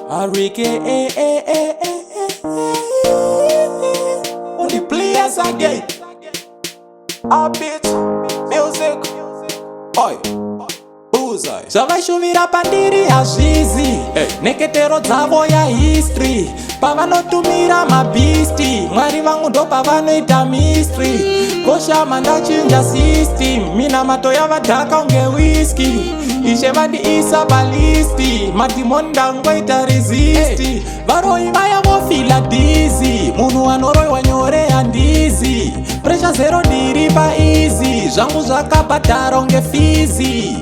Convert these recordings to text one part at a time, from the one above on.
Arike, only players again. A beat, music, oi, bullseye. Já vai chover a pandiri a gizi, neketero dzavo ya history. Pavanotumira mabisti, mwari vangu ndo pavanoita mystery. Kosha mandachinja system, mina mato yavadhaka unge whisky. Ishe vandiisa balisti, madimoni ndangwaita resisti. Varoi vaya vofila dizzy, munhu anoroiwa nyore handizi. Pressure zero ndiri pa easy, zvangu zvakabhadhara unge fizi.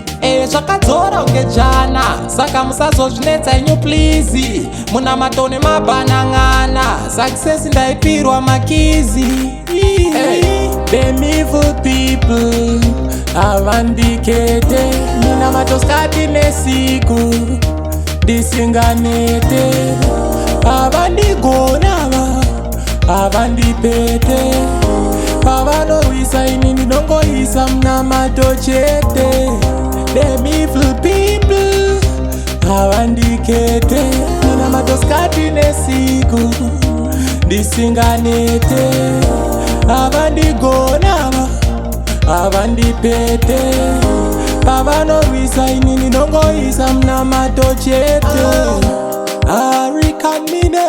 Zvakadzora unge jana, saka musazozvinetsa inyu please. Muna matone mabanang'ana, success ndaipirwa makizi. Them evil people avandikete, mina matoskati nesiku disinganete. Avandigonava, avandipete, pavanorwisa ini ndinongoisa muna matochete. Them evil people avandikete, mina matoskati nesiku disinganete. Avandigonava, avandipete, pavanorwisa ini ndinongoisa muna matochete. Arikamine,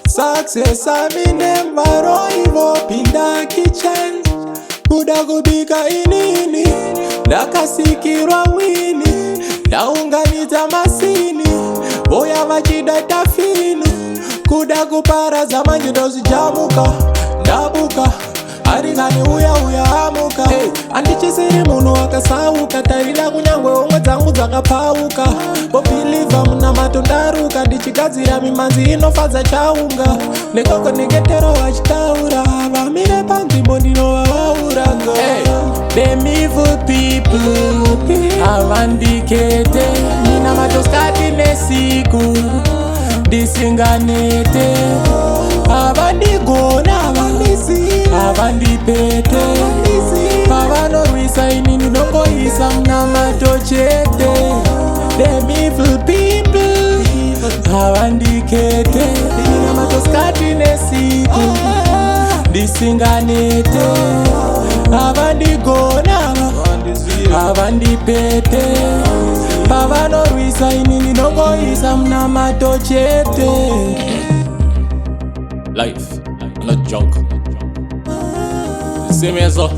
success amine, varoi vopinda kitchen. Kuda kubika inini, ndakasikirwa wini, ndaunganidza masini, voya vachida tafini. Kuda kuparaza manje ndozijamuka, ndabuka, arikani uya amuka. Andichisiri munhu wakasauka, tarira kunyangwe omwe dzangu dzakapauka. Bobhiliva muna mato ndaruka, ndichigadzira mimanzi inofadza chaunga. Nekoko neketero vachitaura, vamire panzvimbo ndinovavauraga. Them evil people avandikete, mina matoskati nesiku disinganete. Avandigonava, avandipete, pavanorwisa ini ndinongoisa muna matochete. Them evil people avandikete, mina matoskati nesiku disinganete. Avandigonava, avandipete, pavanorwisa ini ndinongoisa muna matochete. Life, not junk. See me as a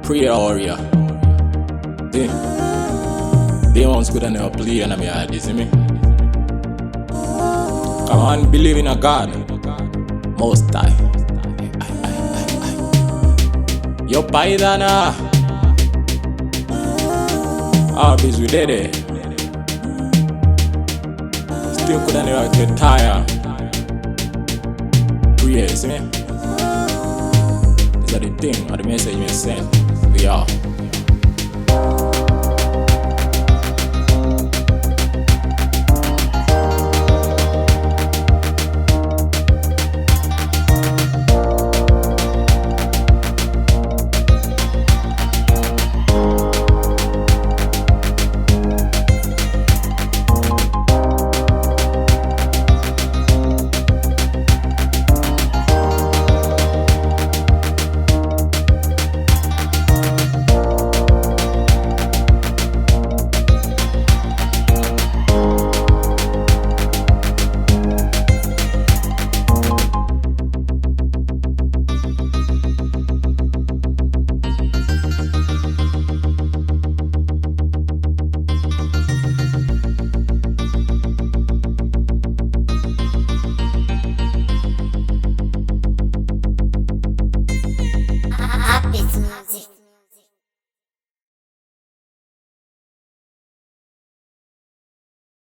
prayer warrior. Demons could never play and I'm here, see me. Come on, believe in a God, Most High. Yo paidana, Arbis we did it. Still could never get tired. Prayer, see me. These are the thing or the message we send. We are.